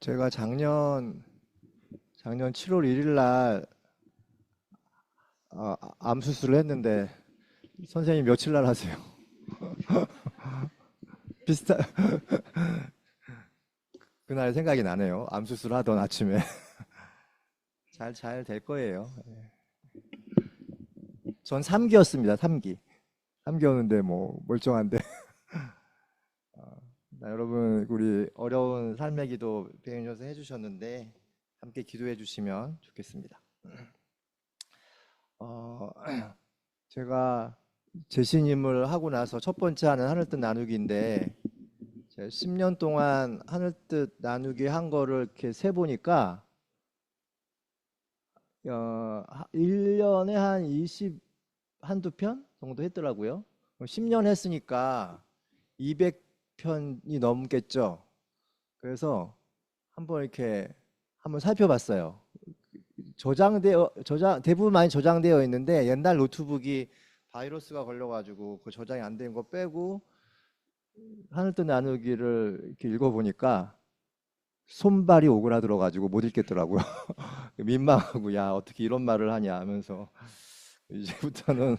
제가 작년 7월 1일 날 암 수술을 했는데 선생님 며칠 날 하세요? 비슷한 그날 생각이 나네요. 암 수술하던 아침에 잘 될 거예요. 전 3기였습니다. 3기. 3기였는데 뭐 멀쩡한데. 여러분 우리 어려운 삶의 기도 배우셔서 해주셨는데 함께 기도해 주시면 좋겠습니다. 어, 제가 재신임을 하고 나서 첫 번째 하는 하늘뜻 나누기인데 제가 10년 동안 하늘뜻 나누기 한 거를 이렇게 세 보니까 1년에 한 20 한두 편 정도 했더라고요. 10년 했으니까 200편이 넘겠죠. 그래서 한번 이렇게 한번 살펴봤어요. 대부분 많이 저장되어 있는데 옛날 노트북이 바이러스가 걸려가지고 그 저장이 안 된 거 빼고 하늘뜻 나누기를 이렇게 읽어보니까 손발이 오그라들어가지고 못 읽겠더라고요. 민망하고 야 어떻게 이런 말을 하냐 하면서 이제부터는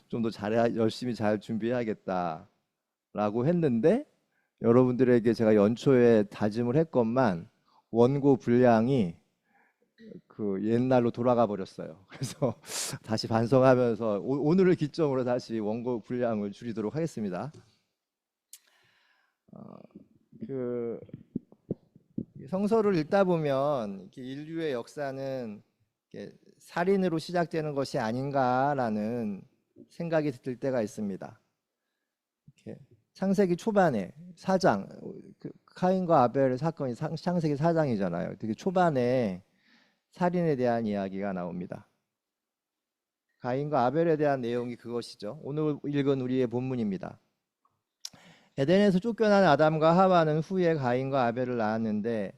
좀 더 열심히 잘 준비해야겠다라고 했는데 여러분들에게 제가 연초에 다짐을 했건만 원고 분량이 그 옛날로 돌아가 버렸어요. 그래서 다시 반성하면서 오늘을 기점으로 다시 원고 분량을 줄이도록 하겠습니다. 어, 그 성서를 읽다 보면 이렇게 인류의 역사는 이렇게 살인으로 시작되는 것이 아닌가라는 생각이 들 때가 있습니다. 이렇게 창세기 초반에 4장, 카인과 아벨의 사건이 창세기 4장이잖아요. 되게 초반에 살인에 대한 이야기가 나옵니다. 가인과 아벨에 대한 내용이 그것이죠. 오늘 읽은 우리의 본문입니다. 에덴에서 쫓겨난 아담과 하와는 후에 가인과 아벨을 낳았는데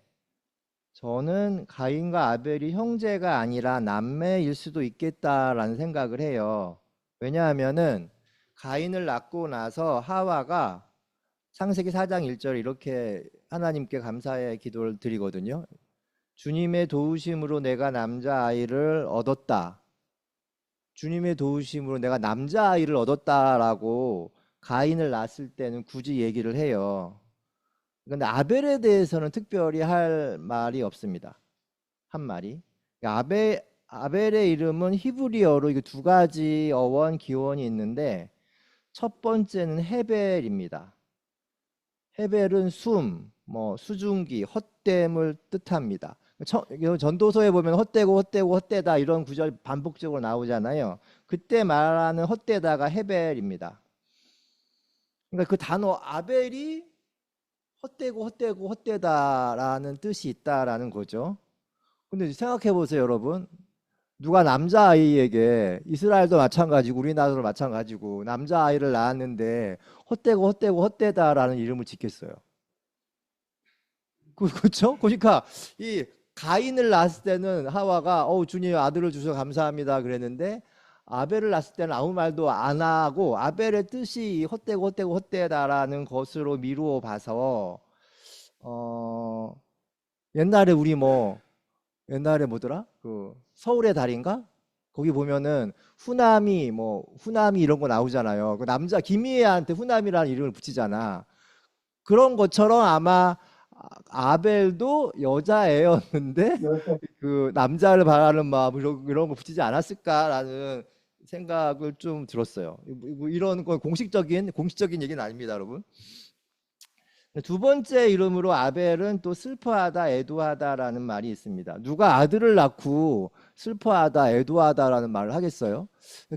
저는 가인과 아벨이 형제가 아니라 남매일 수도 있겠다라는 생각을 해요. 왜냐하면은 가인을 낳고 나서 하와가 창세기 4장 1절 이렇게 하나님께 감사의 기도를 드리거든요. 주님의 도우심으로 내가 남자아이를 얻었다. 주님의 도우심으로 내가 남자아이를 얻었다라고 가인을 낳았을 때는 굳이 얘기를 해요. 그런데 아벨에 대해서는 특별히 할 말이 없습니다. 한 말이. 아벨의 이름은 히브리어로 이게 두 가지 어원 기원이 있는데 첫 번째는 헤벨입니다. 헤벨은 수증기, 헛됨을 뜻합니다. 전도서에 보면 헛되다 이런 구절 반복적으로 나오잖아요. 그때 말하는 헛되다가 헤벨입니다. 그러니까 그 단어 아벨이 헛되다라는 뜻이 있다라는 거죠. 근데 생각해 보세요, 여러분. 누가 남자아이에게 이스라엘도 마찬가지고 우리나라도 마찬가지고 남자아이를 낳았는데 헛되다라는 이름을 짓겠어요. 그렇죠? 그러니까 이 가인을 낳았을 때는 하와가 주님 아들을 주셔서 감사합니다 그랬는데 아벨을 낳았을 때는 아무 말도 안 하고 아벨의 뜻이 헛되다라는 것으로 미루어 봐서 옛날에 옛날에 뭐더라? 그 서울의 달인가? 거기 보면은 후남이 이런 거 나오잖아요. 그 남자 김희애한테 후남이라는 이름을 붙이잖아. 그런 것처럼 아마 아벨도 여자애였는데 그 남자를 바라는 마음 이런 거 붙이지 않았을까라는 생각을 좀 들었어요. 이런 건 공식적인 얘기는 아닙니다, 여러분. 두 번째 이름으로 아벨은 또 슬퍼하다, 애도하다라는 말이 있습니다. 누가 아들을 낳고 슬퍼하다, 애도하다라는 말을 하겠어요?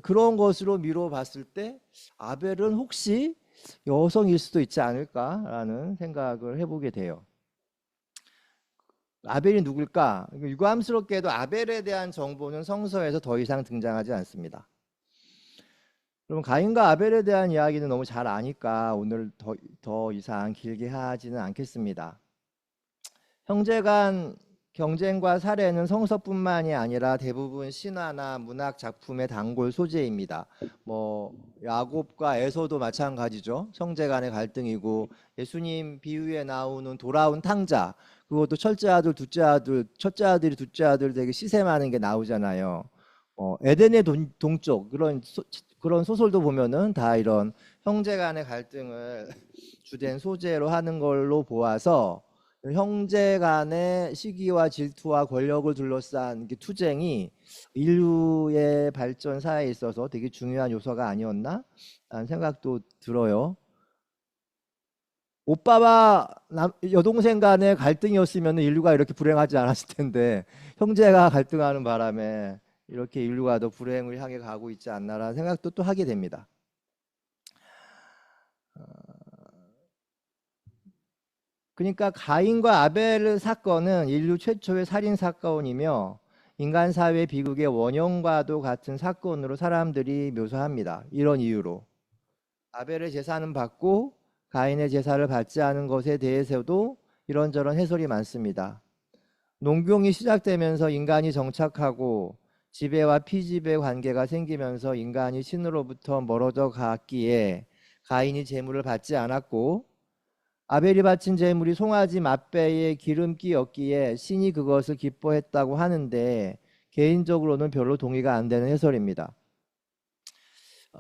그런 것으로 미뤄 봤을 때 아벨은 혹시 여성일 수도 있지 않을까라는 생각을 해보게 돼요. 아벨이 누굴까? 유감스럽게도 아벨에 대한 정보는 성서에서 더 이상 등장하지 않습니다. 그럼 가인과 아벨에 대한 이야기는 너무 잘 아니까 오늘 더 이상 길게 하지는 않겠습니다. 형제간 경쟁과 살해는 성서뿐만이 아니라 대부분 신화나 문학 작품의 단골 소재입니다. 뭐 야곱과 에서도 마찬가지죠. 형제 간의 갈등이고, 예수님 비유에 나오는 돌아온 탕자, 그것도 첫째 아들, 둘째 아들, 첫째 아들이 둘째 아들 되게 시샘하는 게 나오잖아요. 에덴의 동쪽 그런 소설도 보면은 다 이런 형제 간의 갈등을 주된 소재로 하는 걸로 보아서, 형제 간의 시기와 질투와 권력을 둘러싼 투쟁이 인류의 발전사에 있어서 되게 중요한 요소가 아니었나 라는 생각도 들어요. 오빠와 여동생 간의 갈등이었으면 인류가 이렇게 불행하지 않았을 텐데, 형제가 갈등하는 바람에 이렇게 인류가 더 불행을 향해 가고 있지 않나라는 생각도 또 하게 됩니다. 그러니까 가인과 아벨 사건은 인류 최초의 살인 사건이며, 인간 사회 비극의 원형과도 같은 사건으로 사람들이 묘사합니다. 이런 이유로 아벨의 제사는 받고 가인의 제사를 받지 않은 것에 대해서도 이런저런 해설이 많습니다. 농경이 시작되면서 인간이 정착하고 지배와 피지배 관계가 생기면서 인간이 신으로부터 멀어져 갔기에 가인이 제물을 받지 않았고, 아벨이 바친 제물이 송아지 맛배의 기름기였기에 신이 그것을 기뻐했다고 하는데, 개인적으로는 별로 동의가 안 되는 해설입니다.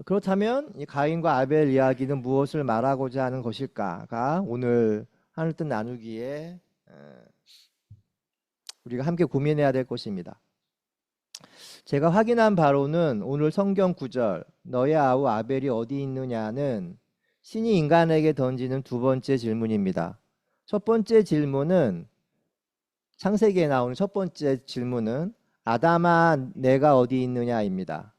그렇다면 이 가인과 아벨 이야기는 무엇을 말하고자 하는 것일까가 오늘 하늘뜻 나누기에 우리가 함께 고민해야 될 것입니다. 제가 확인한 바로는 오늘 성경 구절 너의 아우 아벨이 어디 있느냐는 신이 인간에게 던지는 두 번째 질문입니다. 첫 번째 질문은, 창세기에 나오는 첫 번째 질문은 아담아 내가 어디 있느냐입니다.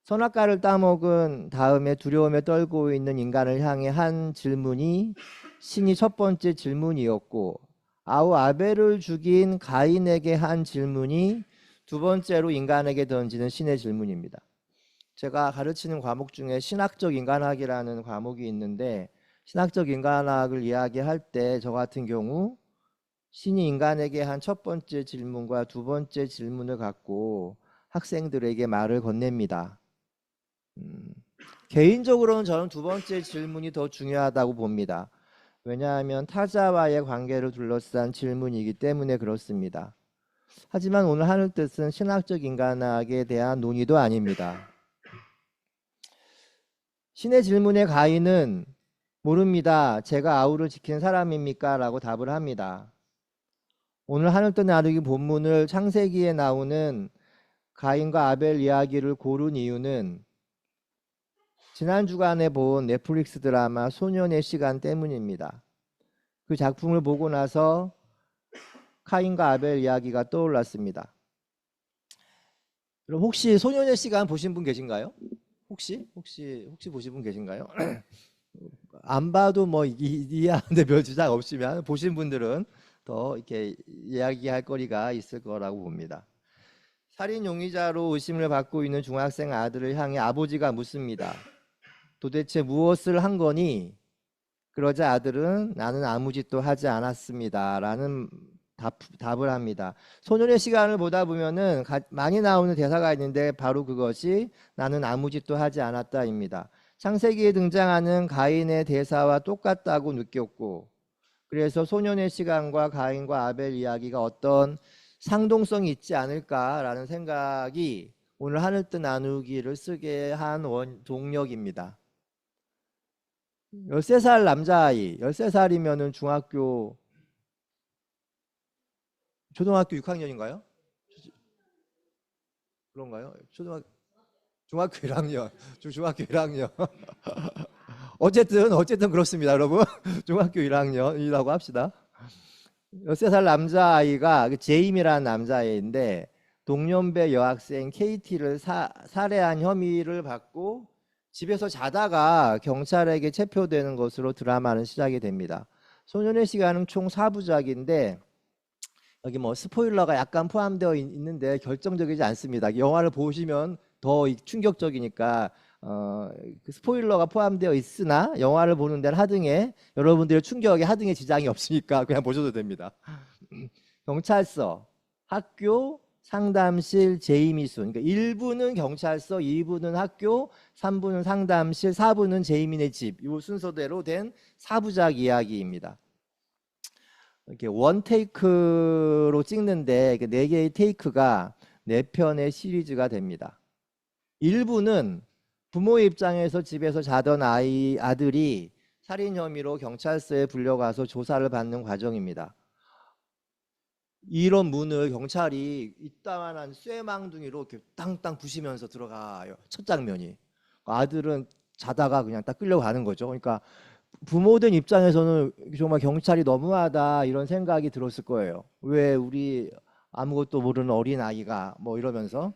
선악과를 따먹은 다음에 두려움에 떨고 있는 인간을 향해 한 질문이 신이 첫 번째 질문이었고, 아우 아벨을 죽인 가인에게 한 질문이 두 번째로 인간에게 던지는 신의 질문입니다. 제가 가르치는 과목 중에 신학적 인간학이라는 과목이 있는데, 신학적 인간학을 이야기할 때 저 같은 경우 신이 인간에게 한 첫 번째 질문과 두 번째 질문을 갖고 학생들에게 말을 건넵니다. 개인적으로는 저는 두 번째 질문이 더 중요하다고 봅니다. 왜냐하면 타자와의 관계를 둘러싼 질문이기 때문에 그렇습니다. 하지만 오늘 하늘뜻은 신학적 인간학에 대한 논의도 아닙니다. 신의 질문에 가인은 모릅니다. 제가 아우를 지킨 사람입니까? 라고 답을 합니다. 오늘 하늘뜻 나누기 본문을 창세기에 나오는 가인과 아벨 이야기를 고른 이유는 지난 주간에 본 넷플릭스 드라마 소년의 시간 때문입니다. 그 작품을 보고 나서 가인과 아벨 이야기가 떠올랐습니다. 그럼 혹시 소년의 시간 보신 분 계신가요? 혹시 보신 분 계신가요? 안 봐도 뭐 이해하는데 별 지장 없으면 보신 분들은 더 이렇게 이야기할 거리가 있을 거라고 봅니다. 살인 용의자로 의심을 받고 있는 중학생 아들을 향해 아버지가 묻습니다. 도대체 무엇을 한 거니? 그러자 아들은 나는 아무 짓도 하지 않았습니다 라는 답을 합니다. 소년의 시간을 보다 보면은 많이 나오는 대사가 있는데 바로 그것이 나는 아무 짓도 하지 않았다입니다. 창세기에 등장하는 가인의 대사와 똑같다고 느꼈고, 그래서 소년의 시간과 가인과 아벨 이야기가 어떤 상동성이 있지 않을까라는 생각이 오늘 하늘뜻 나누기를 쓰게 한 동력입니다. 13살 남자아이, 13살이면은 초등학교 6학년인가요? 그런가요? 중학교 1학년. 중학교 1학년. 어쨌든 그렇습니다, 여러분. 중학교 1학년이라고 합시다. 13살 남자아이가 제임이라는 남자아이인데, 동년배 여학생 KT를 살해한 혐의를 받고 집에서 자다가 경찰에게 체포되는 것으로 드라마는 시작이 됩니다. 소년의 시간은 총 4부작인데 여기 뭐 스포일러가 약간 포함되어 있는데 결정적이지 않습니다. 영화를 보시면 더 충격적이니까 그 스포일러가 포함되어 있으나 영화를 보는 데는 하등에 여러분들의 충격에 하등에 지장이 없으니까 그냥 보셔도 됩니다. 경찰서, 학교, 상담실, 제이미순. 그러니까 1부는 경찰서, 2부는 학교, 3부는 상담실, 4부는 제이민의 집. 이 순서대로 된 4부작 이야기입니다. 이렇게 원 테이크로 찍는데 4개의 테이크가 4편의 시리즈가 됩니다. 1부는 부모의 입장에서 집에서 자던 아들이 살인 혐의로 경찰서에 불려가서 조사를 받는 과정입니다. 이런 문을 경찰이 이따만한 쇠망둥이로 이렇게 땅땅 부시면서 들어가요. 첫 장면이. 아들은 자다가 그냥 딱 끌려가는 거죠. 그러니까 부모들 입장에서는 정말 경찰이 너무하다 이런 생각이 들었을 거예요. 왜 우리 아무것도 모르는 어린 아이가 뭐 이러면서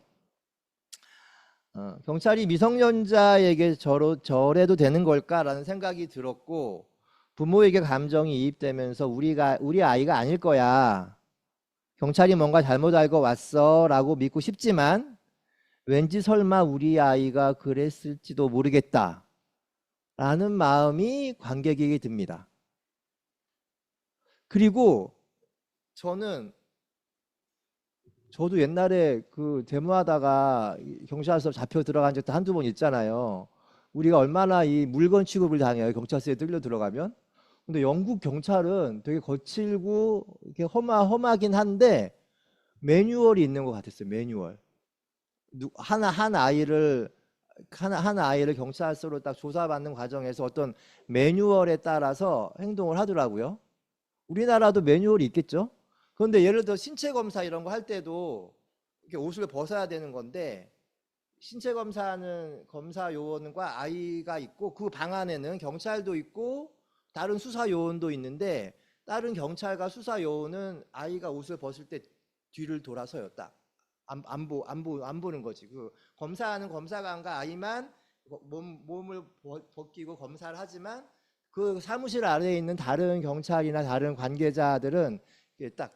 경찰이 미성년자에게 저래도 되는 걸까라는 생각이 들었고 부모에게 감정이 이입되면서 우리 아이가 아닐 거야. 경찰이 뭔가 잘못 알고 왔어라고 믿고 싶지만 왠지 설마 우리 아이가 그랬을지도 모르겠다. 라는 마음이 관객에게 듭니다. 그리고 저도 옛날에 그 데모하다가 경찰서 잡혀 들어간 적도 한두 번 있잖아요. 우리가 얼마나 이 물건 취급을 당해요. 경찰서에 들려 들어가면. 근데 영국 경찰은 되게 거칠고 이렇게 험하긴 한데 매뉴얼이 있는 것 같았어요. 매뉴얼. 한 아이를 경찰서로 딱 조사받는 과정에서 어떤 매뉴얼에 따라서 행동을 하더라고요. 우리나라도 매뉴얼이 있겠죠. 그런데 예를 들어 신체 검사 이런 거 할 때도 이렇게 옷을 벗어야 되는 건데 신체 검사는 검사 요원과 아이가 있고 그 방 안에는 경찰도 있고 다른 수사 요원도 있는데 다른 경찰과 수사 요원은 아이가 옷을 벗을 때 뒤를 돌아서요. 딱 안 보는 거지. 그 검사하는 검사관과 아이만 몸을 벗기고 검사를 하지만 그 사무실 아래에 있는 다른 경찰이나 다른 관계자들은 딱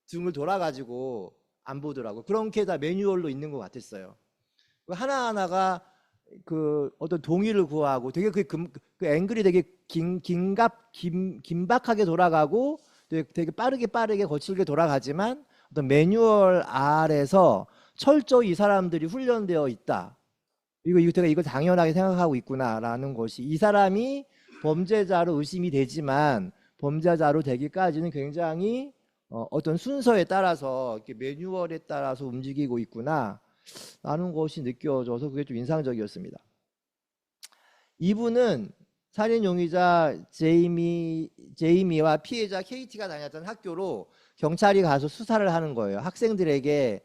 등을 돌아가지고 안 보더라고. 그런 게 다 매뉴얼로 있는 것 같았어요. 하나하나가 그 어떤 동의를 구하고 되게 그 앵글이 되게 긴박하게 돌아가고 되게 빠르게 거칠게 돌아가지만 어떤 매뉴얼 아래서 철저히 이 사람들이 훈련되어 있다. 제가 이걸 당연하게 생각하고 있구나라는 것이 이 사람이 범죄자로 의심이 되지만 범죄자로 되기까지는 굉장히 어떤 순서에 따라서 이렇게 매뉴얼에 따라서 움직이고 있구나 라는 것이 느껴져서 그게 좀 인상적이었습니다. 이분은 살인 용의자 제이미와 피해자 KT가 다녔던 학교로 경찰이 가서 수사를 하는 거예요. 학생들에게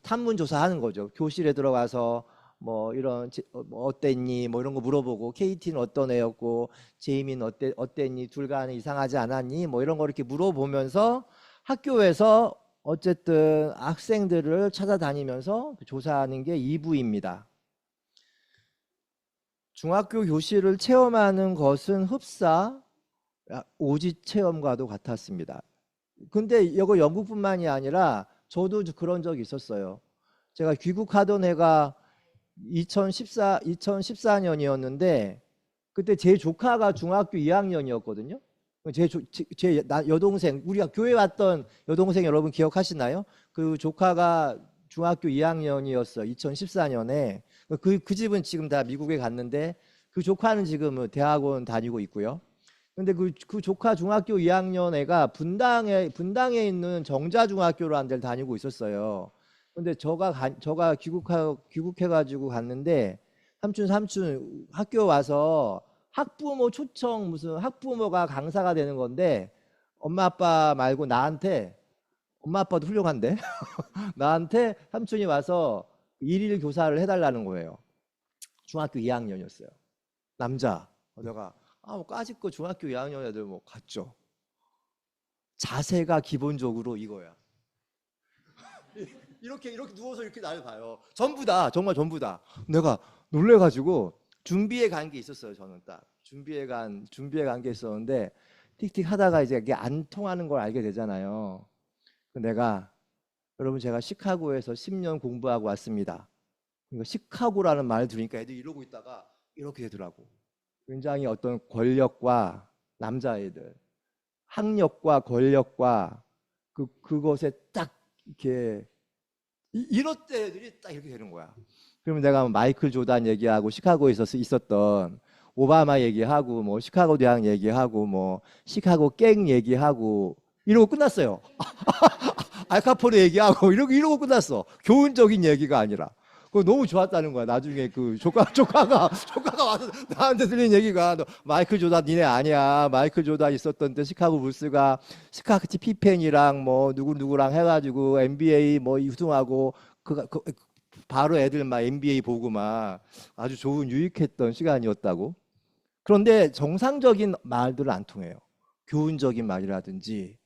탐문 조사하는 거죠. 교실에 들어가서 뭐 이런 뭐 어땠니 뭐 이런 거 물어보고 KT는 어떤 애였고 제이미는 어땠니 둘 간에 이상하지 않았니 뭐 이런 거 이렇게 물어보면서 학교에서 어쨌든 학생들을 찾아다니면서 조사하는 게 2부입니다. 중학교 교실을 체험하는 것은 흡사 오지 체험과도 같았습니다. 근데 이거 영국뿐만이 아니라 저도 그런 적이 있었어요. 제가 귀국하던 해가 2014년이었는데 그때 제 조카가 중학교 2학년이었거든요. 제 여동생, 우리가 교회 왔던 여동생 여러분 기억하시나요? 그 조카가 중학교 2학년이었어요. 2014년에. 그 집은 지금 다 미국에 갔는데 그 조카는 지금 대학원 다니고 있고요. 근데 그 조카 중학교 2학년 애가 분당에 있는 정자중학교라는 데를 다니고 있었어요. 근데 저가 귀국해가지고 갔는데 삼촌 학교 와서 학부모 초청 무슨 학부모가 강사가 되는 건데 엄마 아빠 말고 나한테 엄마 아빠도 훌륭한데 나한테 삼촌이 와서 일일 교사를 해달라는 거예요. 중학교 2학년이었어요. 남자. 내가 뭐 까짓거 중학교 2학년 애들 뭐 갔죠. 자세가 기본적으로 이거야. 이렇게 누워서 이렇게 나를 봐요. 전부 다 정말 전부 다. 내가 놀래가지고 준비해 간 게 있었어요. 저는 딱 준비해 간 게 있었는데 틱틱 하다가 이제 이게 안 통하는 걸 알게 되잖아요. 내가 여러분 제가 시카고에서 10년 공부하고 왔습니다. 그러니까 시카고라는 말을 들으니까 애들이 이러고 있다가 이렇게 되더라고. 굉장히 어떤 권력과 남자애들, 학력과 권력과 그것에 딱 이렇게 이럴 때들이 딱 이렇게 되는 거야. 그러면 내가 마이클 조단 얘기하고 시카고에 있었던 오바마 얘기하고 뭐 시카고 대학 얘기하고 뭐 시카고 갱 얘기하고 이러고 끝났어요. 알카포네 얘기하고 이러고 끝났어. 교훈적인 얘기가 아니라. 그거 너무 좋았다는 거야. 나중에 그 조카가 와서 나한테 들린 얘기가 너 마이클 조단 니네 아니야. 마이클 조단 있었던 때 시카고 불스가 스카치 피펜이랑 뭐 누구랑 해가지고 NBA 뭐 우승하고 바로 애들 막 NBA 보고 막 아주 좋은 유익했던 시간이었다고. 그런데 정상적인 말들은 안 통해요. 교훈적인 말이라든지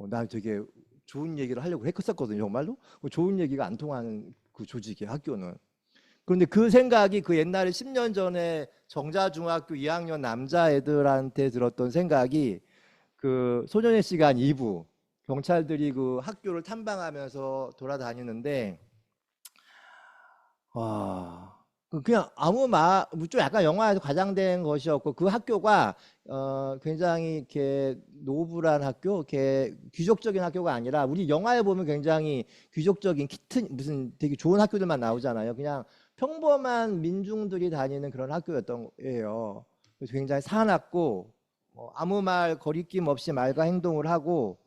나 되게 좋은 얘기를 하려고 했었거든요. 정말로 좋은 얘기가 안 통하는 그 조직이에요. 학교는. 그런데 그 생각이 그 옛날에 10년 전에 정자중학교 2학년 남자애들한테 들었던 생각이 그 소년의 시간 2부 경찰들이 그 학교를 탐방하면서 돌아다니는데 와 그냥 아무 좀 약간 영화에서 과장된 것이었고 그 학교가 굉장히 이렇게 노블한 학교, 이렇게 귀족적인 학교가 아니라 우리 영화에 보면 굉장히 귀족적인 무슨 되게 좋은 학교들만 나오잖아요. 그냥 평범한 민중들이 다니는 그런 학교였던 거예요. 그래서 굉장히 사납고 아무 말 거리낌 없이 말과 행동을 하고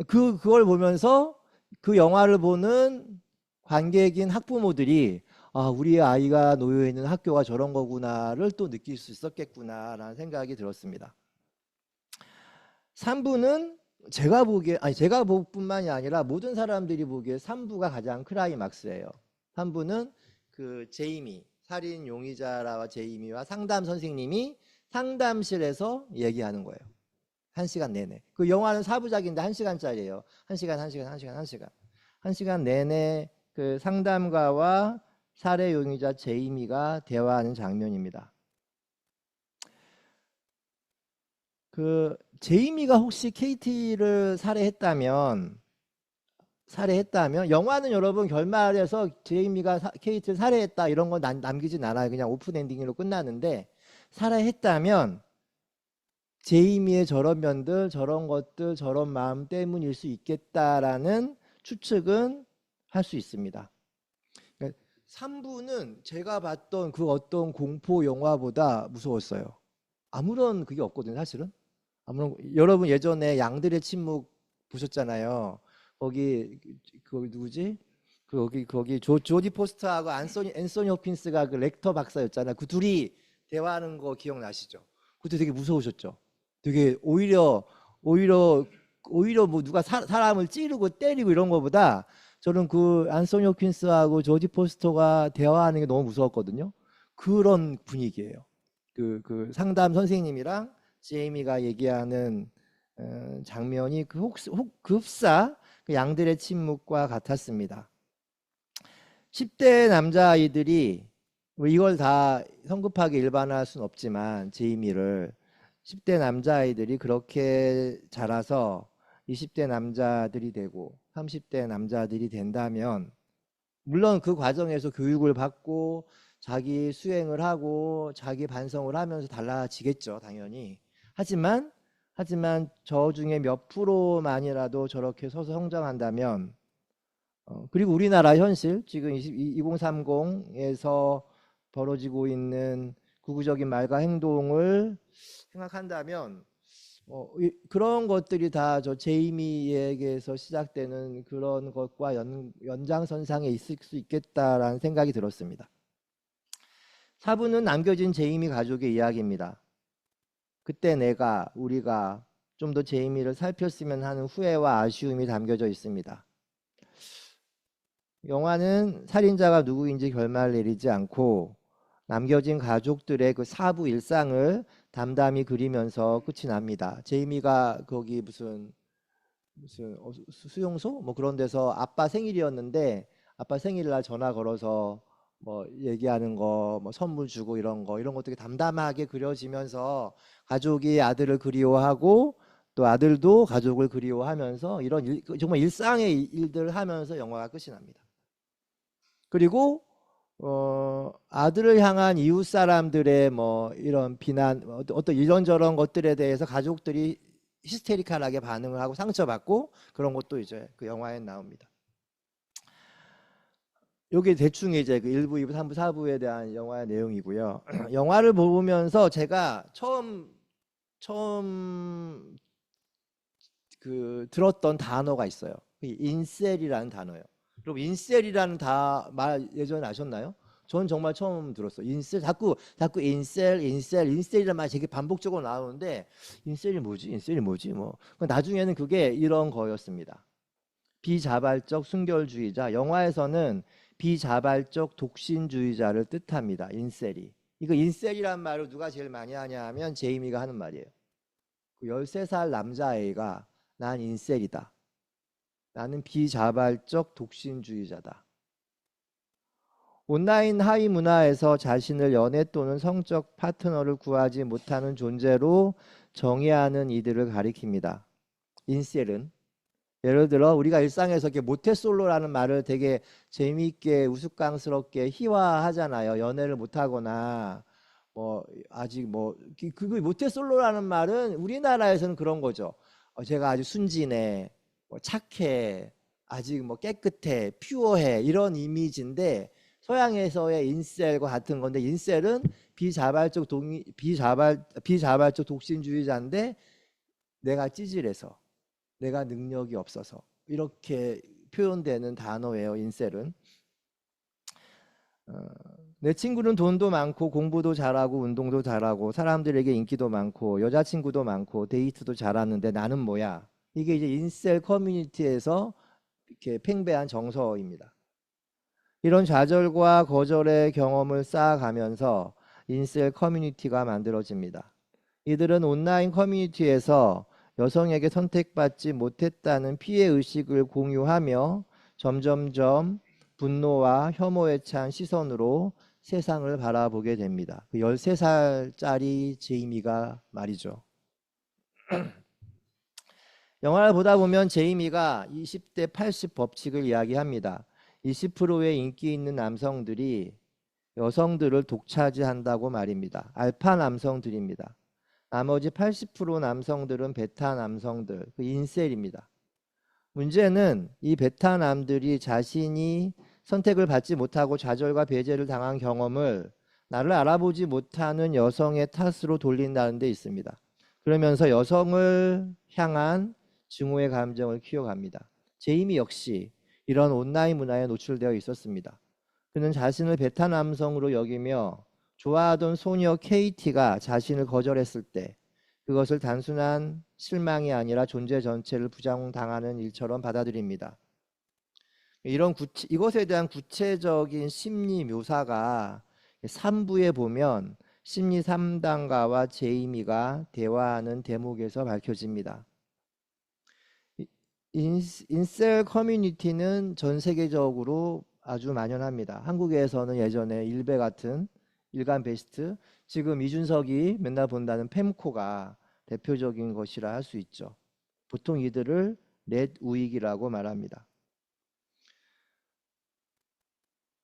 그걸 보면서 그 영화를 보는 관객인 학부모들이 아, 우리 아이가 놓여 있는 학교가 저런 거구나를 또 느낄 수 있었겠구나라는 생각이 들었습니다. 3부는 제가 보기에 제가 볼 뿐만이 아니라 모든 사람들이 보기에 3부가 가장 클라이막스예요. 3부는 그 제이미 살인 용의자와 제이미와 상담 선생님이 상담실에서 얘기하는 거예요. 1시간 내내. 그 영화는 4부작인데 1시간짜리예요. 1시간 내내 그 상담가와 살해 용의자 제이미가 대화하는 장면입니다. 그 제이미가 혹시 케이티를 살해했다면 영화는 여러분 결말에서 제이미가 케이티를 살해했다 이런 거 남기진 않아요. 그냥 오픈 엔딩으로 끝나는데 살해했다면 제이미의 저런 면들, 저런 것들, 저런 마음 때문일 수 있겠다라는 추측은 할 수 있습니다. 3부는 제가 봤던 그 어떤 공포 영화보다 무서웠어요. 아무런 그게 없거든요, 사실은. 여러분 예전에 양들의 침묵 보셨잖아요. 거기 그 누구지? 거기 조디 포스터하고 앤소니 호핀스가 그 렉터 박사였잖아요. 그 둘이 대화하는 거 기억나시죠? 그때 되게 무서우셨죠? 되게 오히려 뭐 누가 사람을 찌르고 때리고 이런 거보다 저는 그 앤소니 호킨스하고 조지 포스터가 대화하는 게 너무 무서웠거든요. 그런 분위기예요. 그 상담 선생님이랑 제이미가 얘기하는 장면이 그 흡사 그 양들의 침묵과 같았습니다. 10대 남자아이들이 뭐 이걸 다 성급하게 일반화할 수는 없지만 제이미를 10대 남자아이들이 그렇게 자라서 20대 남자들이 되고 30대 남자들이 된다면 물론 그 과정에서 교육을 받고 자기 수행을 하고 자기 반성을 하면서 달라지겠죠, 당연히. 하지만 저 중에 몇 프로만이라도 저렇게 서서 성장한다면 그리고 우리나라 현실 지금 2030에서 벌어지고 있는 구구적인 말과 행동을 생각한다면 그런 것들이 다 저 제이미에게서 시작되는 그런 것과 연장선상에 있을 수 있겠다라는 생각이 들었습니다. 4부는 남겨진 제이미 가족의 이야기입니다. 그때 우리가 좀 더 제이미를 살폈으면 하는 후회와 아쉬움이 담겨져 있습니다. 영화는 살인자가 누구인지 결말을 내리지 않고 남겨진 가족들의 그 사부 일상을 담담히 그리면서 끝이 납니다. 제이미가 거기 무슨 수용소 뭐 그런 데서 아빠 생일이었는데 아빠 생일날 전화 걸어서 뭐 얘기하는 거, 뭐 선물 주고 이런 것들이 담담하게 그려지면서 가족이 아들을 그리워하고 또 아들도 가족을 그리워하면서 이런 정말 일상의 일들을 하면서 영화가 끝이 납니다. 그리고 아들을 향한 이웃 사람들의 뭐 이런 비난, 어떤 이런저런 것들에 대해서 가족들이 히스테리컬하게 반응을 하고 상처받고 그런 것도 이제 그 영화에 나옵니다. 요게 대충 이제 그 1부, 2부, 3부, 4부에 대한 영화의 내용이고요. 영화를 보면서 제가 처음 그 들었던 단어가 있어요. 인셀이라는 단어예요. 여러분 인셀이라는 말 예전에 아셨나요? 전 정말 처음 들었어요. 인셀 자꾸 인셀이라는 말이 되게 반복적으로 나오는데 인셀이 뭐지? 뭐 나중에는 그게 이런 거였습니다. 비자발적 순결주의자. 영화에서는 비자발적 독신주의자를 뜻합니다. 인셀이. 이거 인셀이란 말을 누가 제일 많이 하냐 하면 제이미가 하는 말이에요. 13살 남자아이가 난 인셀이다. 나는 비자발적 독신주의자다. 온라인 하위 문화에서 자신을 연애 또는 성적 파트너를 구하지 못하는 존재로 정의하는 이들을 가리킵니다. 인셀은 예를 들어 우리가 일상에서 이렇게 모태솔로라는 말을 되게 재미있게 우스꽝스럽게 희화하잖아요. 연애를 못하거나 뭐 아직 뭐 그 모태솔로라는 말은 우리나라에서는 그런 거죠. 제가 아주 순진해, 뭐 착해, 아직 뭐 깨끗해, 퓨어해 이런 이미지인데 서양에서의 인셀과 같은 건데 인셀은 비자발적 독신주의자인데 내가 찌질해서 내가 능력이 없어서 이렇게 표현되는 단어예요. 인셀은. 내 친구는 돈도 많고 공부도 잘하고 운동도 잘하고 사람들에게 인기도 많고 여자친구도 많고 데이트도 잘하는데 나는 뭐야? 이게 이제 인셀 커뮤니티에서 이렇게 팽배한 정서입니다. 이런 좌절과 거절의 경험을 쌓아가면서 인셀 커뮤니티가 만들어집니다. 이들은 온라인 커뮤니티에서 여성에게 선택받지 못했다는 피해의식을 공유하며 점점점 분노와 혐오에 찬 시선으로 세상을 바라보게 됩니다. 13살짜리 제이미가 말이죠. 영화를 보다 보면 제이미가 20대 80 법칙을 이야기합니다. 20%의 인기 있는 남성들이 여성들을 독차지한다고 말입니다. 알파 남성들입니다. 나머지 80% 남성들은 베타 남성들, 그 인셀입니다. 문제는 이 베타 남들이 자신이 선택을 받지 못하고 좌절과 배제를 당한 경험을 나를 알아보지 못하는 여성의 탓으로 돌린다는 데 있습니다. 그러면서 여성을 향한 증오의 감정을 키워갑니다. 제이미 역시 이런 온라인 문화에 노출되어 있었습니다. 그는 자신을 베타 남성으로 여기며 좋아하던 소녀 KT가 자신을 거절했을 때 그것을 단순한 실망이 아니라 존재 전체를 부정당하는 일처럼 받아들입니다. 이것에 대한 구체적인 심리 묘사가 3부에 보면 심리 상담가와 제이미가 대화하는 대목에서 밝혀집니다. 인셀 커뮤니티는 전 세계적으로 아주 만연합니다. 한국에서는 예전에 일베 같은 일간 베스트, 지금 이준석이 맨날 본다는 fem코가 대표적인 것이라 할 수 있죠. 보통 이들을 넷 우익이라고 말합니다.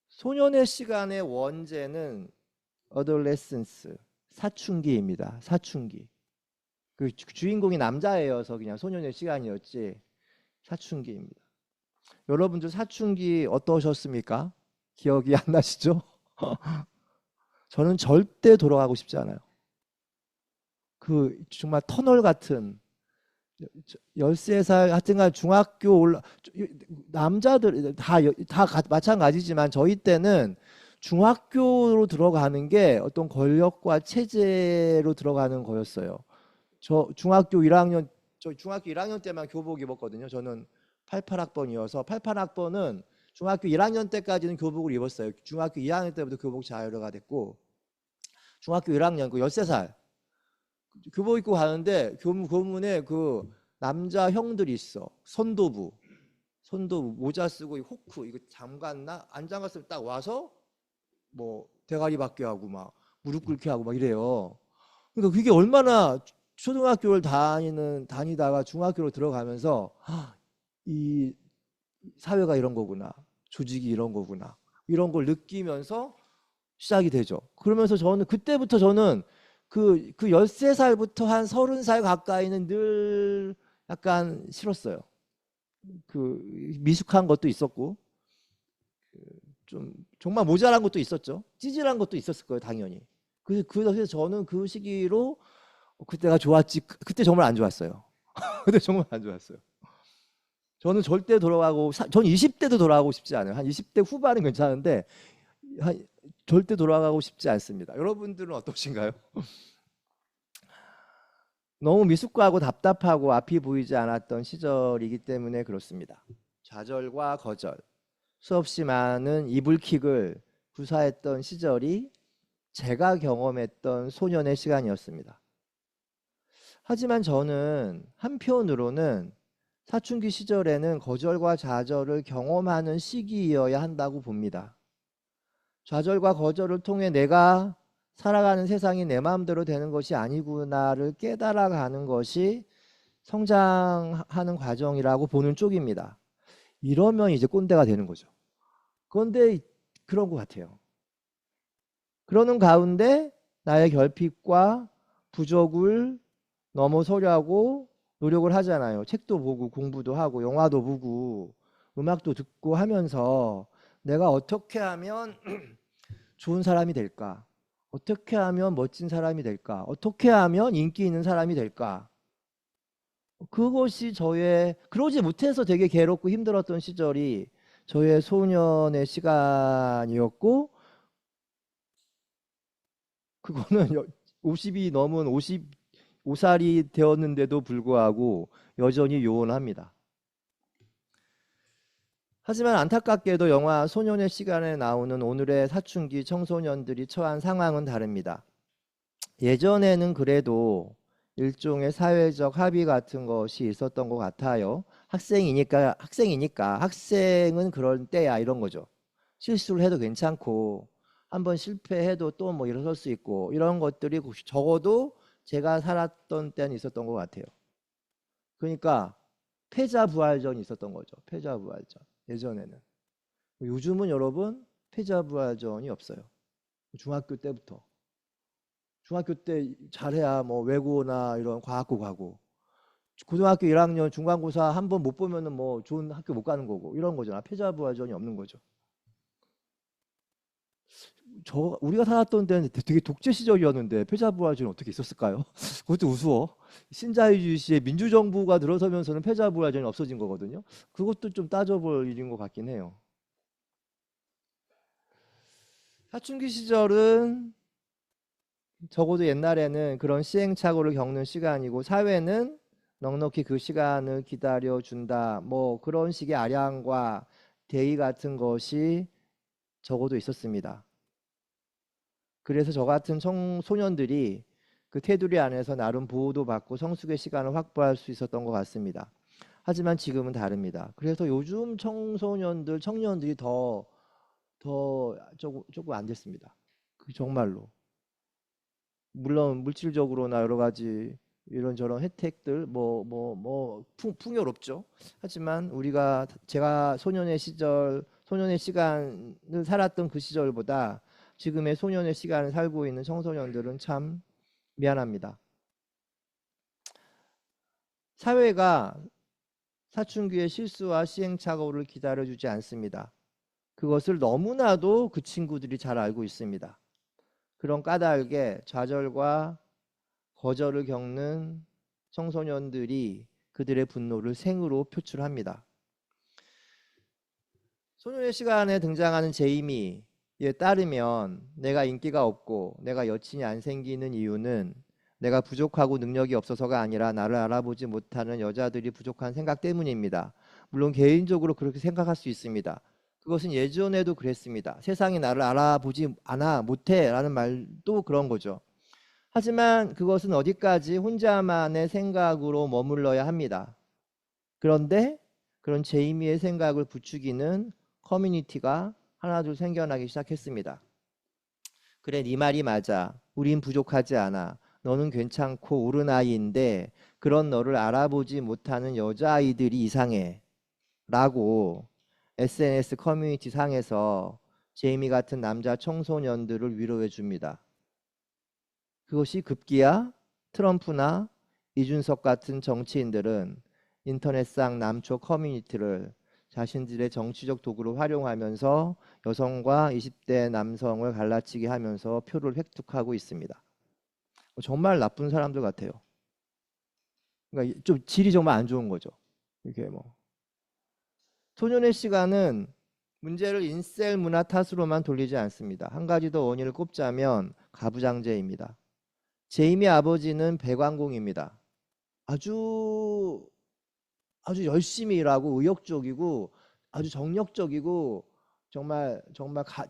소년의 시간의 원제는 adolescence, 사춘기입니다. 사춘기. 그 주인공이 남자애여서 그냥 소년의 시간이었지 사춘기입니다. 여러분들 사춘기 어떠셨습니까? 기억이 안 나시죠? 저는 절대 돌아가고 싶지 않아요. 그 정말 터널 같은 13살 하여튼간 중학교 남자들 다 마찬가지지만 저희 때는 중학교로 들어가는 게 어떤 권력과 체제로 들어가는 거였어요. 저 중학교 1학년 때만 교복 입었거든요. 저는 88학번이어서 88학번은 중학교 1학년 때까지는 교복을 입었어요. 중학교 2학년 때부터 교복 자유화가 됐고 중학교 1학년 그 13살 교복 입고 가는데 교문에 그 남자 형들이 있어. 선도부 모자 쓰고 호크 이거 잠갔나 안 잠갔으면 딱 와서 뭐 대가리 받게 하고 막 무릎 꿇게 하고 막 이래요. 그러니까 그게 얼마나 초등학교를 다니다가 중학교로 들어가면서 이 사회가 이런 거구나. 조직이 이런 거구나. 이런 걸 느끼면서 시작이 되죠. 그러면서 그때부터 저는 그 13살부터 한 30살 가까이는 늘 약간 싫었어요. 그 미숙한 것도 있었고 좀 정말 모자란 것도 있었죠. 찌질한 것도 있었을 거예요, 당연히. 그래서 저는 그 시기로 그때가 좋았지. 그때 정말 안 좋았어요. 그때 정말 안 좋았어요. 저는 절대 돌아가고 전 20대도 돌아가고 싶지 않아요. 한 20대 후반은 괜찮은데 절대 돌아가고 싶지 않습니다. 여러분들은 어떠신가요? 너무 미숙하고 답답하고 앞이 보이지 않았던 시절이기 때문에 그렇습니다. 좌절과 거절, 수없이 많은 이불킥을 구사했던 시절이 제가 경험했던 소년의 시간이었습니다. 하지만 저는 한편으로는 사춘기 시절에는 거절과 좌절을 경험하는 시기이어야 한다고 봅니다. 좌절과 거절을 통해 내가 살아가는 세상이 내 마음대로 되는 것이 아니구나를 깨달아가는 것이 성장하는 과정이라고 보는 쪽입니다. 이러면 이제 꼰대가 되는 거죠. 그런데 그런 것 같아요. 그러는 가운데 나의 결핍과 부족을 넘어서려고 노력을 하잖아요. 책도 보고 공부도 하고 영화도 보고 음악도 듣고 하면서 내가 어떻게 하면 좋은 사람이 될까? 어떻게 하면 멋진 사람이 될까? 어떻게 하면 인기 있는 사람이 될까? 그것이 그러지 못해서 되게 괴롭고 힘들었던 시절이 저의 소년의 시간이었고, 그거는 50이 넘은 55살이 되었는데도 불구하고 여전히 요원합니다. 하지만 안타깝게도 영화 소년의 시간에 나오는 오늘의 사춘기 청소년들이 처한 상황은 다릅니다. 예전에는 그래도 일종의 사회적 합의 같은 것이 있었던 것 같아요. 학생은 그럴 때야 이런 거죠. 실수를 해도 괜찮고 한번 실패해도 또 뭐 일어설 수 있고 이런 것들이 적어도 제가 살았던 때는 있었던 것 같아요. 그러니까 패자부활전이 있었던 거죠. 패자부활전. 예전에는. 요즘은 여러분 패자부활전이 없어요. 중학교 때부터. 중학교 때 잘해야 뭐 외고나 이런 과학고 가고, 고등학교 1학년 중간고사 한 번 못 보면은 뭐 좋은 학교 못 가는 거고 이런 거잖아. 패자부활전이 없는 거죠. 우리가 살았던 때는 되게 독재 시절이었는데 패자부활전이 어떻게 있었을까요? 그것도 우스워. 신자유주의 시에 민주정부가 들어서면서는 패자부활전이 없어진 거거든요. 그것도 좀 따져볼 일인 것 같긴 해요. 사춘기 시절은 적어도 옛날에는 그런 시행착오를 겪는 시간이고 사회는 넉넉히 그 시간을 기다려준다. 뭐 그런 식의 아량과 대의 같은 것이 적어도 있었습니다. 그래서 저 같은 청소년들이 그 테두리 안에서 나름 보호도 받고 성숙의 시간을 확보할 수 있었던 것 같습니다. 하지만 지금은 다릅니다. 그래서 요즘 청년들이 더 조금 안 됐습니다. 정말로. 물론 물질적으로나 여러 가지 이런저런 혜택들 풍요롭죠. 하지만 제가 소년의 시간을 살았던 그 시절보다 지금의 소년의 시간을 살고 있는 청소년들은 참 미안합니다. 사회가 사춘기의 실수와 시행착오를 기다려주지 않습니다. 그것을 너무나도 그 친구들이 잘 알고 있습니다. 그런 까닭에 좌절과 거절을 겪는 청소년들이 그들의 분노를 생으로 표출합니다. 소년의 시간에 등장하는 제이미에 따르면 내가 인기가 없고 내가 여친이 안 생기는 이유는 내가 부족하고 능력이 없어서가 아니라 나를 알아보지 못하는 여자들이 부족한 생각 때문입니다. 물론 개인적으로 그렇게 생각할 수 있습니다. 그것은 예전에도 그랬습니다. 세상이 나를 알아보지 못해 라는 말도 그런 거죠. 하지만 그것은 어디까지 혼자만의 생각으로 머물러야 합니다. 그런데 그런 제이미의 생각을 부추기는 커뮤니티가 하나둘 생겨나기 시작했습니다. 그래, 네 말이 맞아. 우린 부족하지 않아. 너는 괜찮고 옳은 아이인데 그런 너를 알아보지 못하는 여자아이들이 이상해. 라고 SNS 커뮤니티 상에서 제이미 같은 남자 청소년들을 위로해 줍니다. 그것이 급기야 트럼프나 이준석 같은 정치인들은 인터넷상 남초 커뮤니티를 자신들의 정치적 도구로 활용하면서 여성과 20대 남성을 갈라치게 하면서 표를 획득하고 있습니다. 정말 나쁜 사람들 같아요. 그러니까 좀 질이 정말 안 좋은 거죠. 이게 뭐 소년의 시간은 문제를 인셀 문화 탓으로만 돌리지 않습니다. 한 가지 더 원인을 꼽자면 가부장제입니다. 제이미 아버지는 배관공입니다. 아주 열심히 일하고 의욕적이고 아주 정력적이고 정말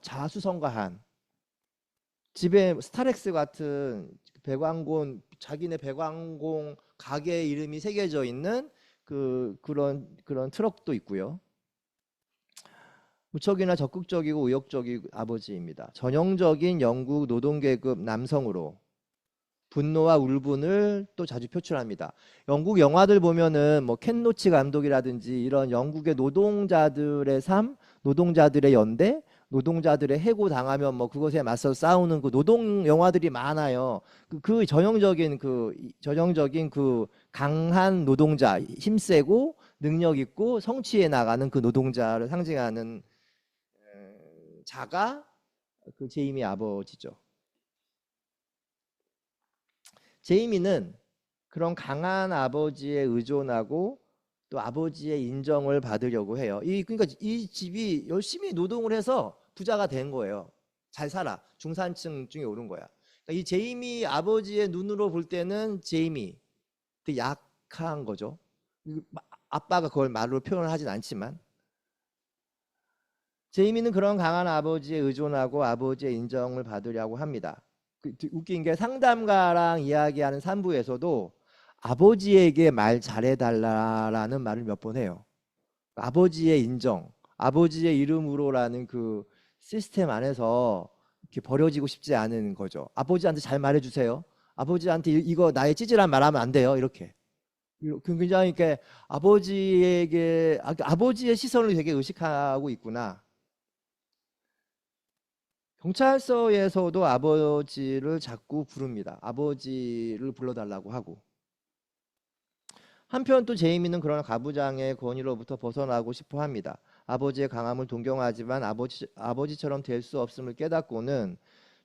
자수성가한 집에 스타렉스 같은 자기네 배관공 가게 이름이 새겨져 있는 그런 트럭도 있고요. 무척이나 적극적이고 의욕적인 아버지입니다. 전형적인 영국 노동계급 남성으로 분노와 울분을 또 자주 표출합니다. 영국 영화들 보면은 뭐 켄 로치 감독이라든지 이런 영국의 노동자들의 삶, 노동자들의 연대, 노동자들의 해고 당하면 뭐 그것에 맞서 싸우는 그 노동 영화들이 많아요. 전형적인 그 강한 노동자, 힘세고 능력 있고 성취해 나가는 그 노동자를 상징하는 자가 그 제이미 아버지죠. 제이미는 그런 강한 아버지에 의존하고 또 아버지의 인정을 받으려고 해요. 그러니까 이 집이 열심히 노동을 해서 부자가 된 거예요. 잘 살아. 중산층 중에 오른 거야. 그러니까 이 제이미 아버지의 눈으로 볼 때는 제이미 되게 약한 거죠. 아빠가 그걸 말로 표현을 하진 않지만 제이미는 그런 강한 아버지에 의존하고 아버지의 인정을 받으려고 합니다. 웃긴 게 상담가랑 이야기하는 3부에서도 아버지에게 말 잘해달라라는 말을 몇 번 해요. 아버지의 인정, 아버지의 이름으로라는 그 시스템 안에서 이렇게 버려지고 싶지 않은 거죠. 아버지한테 잘 말해주세요. 아버지한테 이거 나의 찌질한 말하면 안 돼요. 이렇게. 굉장히 이렇게 아버지의 시선을 되게 의식하고 있구나. 경찰서에서도 아버지를 자꾸 부릅니다. 아버지를 불러달라고 하고. 한편 또 제이미는 그런 가부장의 권위로부터 벗어나고 싶어 합니다. 아버지의 강함을 동경하지만 아버지처럼 될 수 없음을 깨닫고는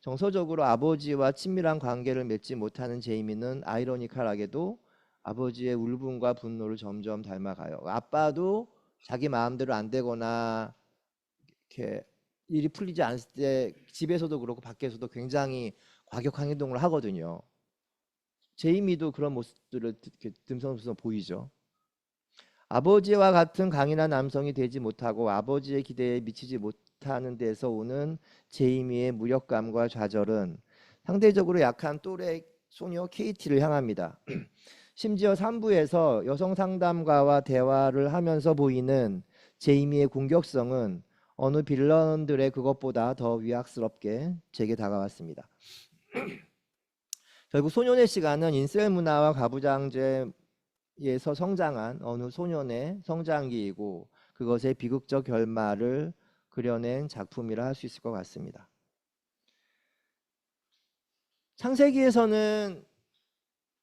정서적으로 아버지와 친밀한 관계를 맺지 못하는 제이미는 아이러니컬하게도 아버지의 울분과 분노를 점점 닮아가요. 아빠도 자기 마음대로 안 되거나 이렇게 일이 풀리지 않을 때 집에서도 그렇고 밖에서도 굉장히 과격한 행동을 하거든요. 제이미도 그런 모습들을 듬성듬성 보이죠. 아버지와 같은 강인한 남성이 되지 못하고 아버지의 기대에 미치지 못하는 데서 오는 제이미의 무력감과 좌절은 상대적으로 약한 또래 소녀 케이티를 향합니다. 심지어 3부에서 여성 상담가와 대화를 하면서 보이는 제이미의 공격성은 어느 빌런들의 그것보다 더 위압스럽게 제게 다가왔습니다. 결국 소년의 시간은 인셀 문화와 가부장제에서 성장한 어느 소년의 성장기이고 그것의 비극적 결말을 그려낸 작품이라 할 수 있을 것 같습니다. 창세기에서는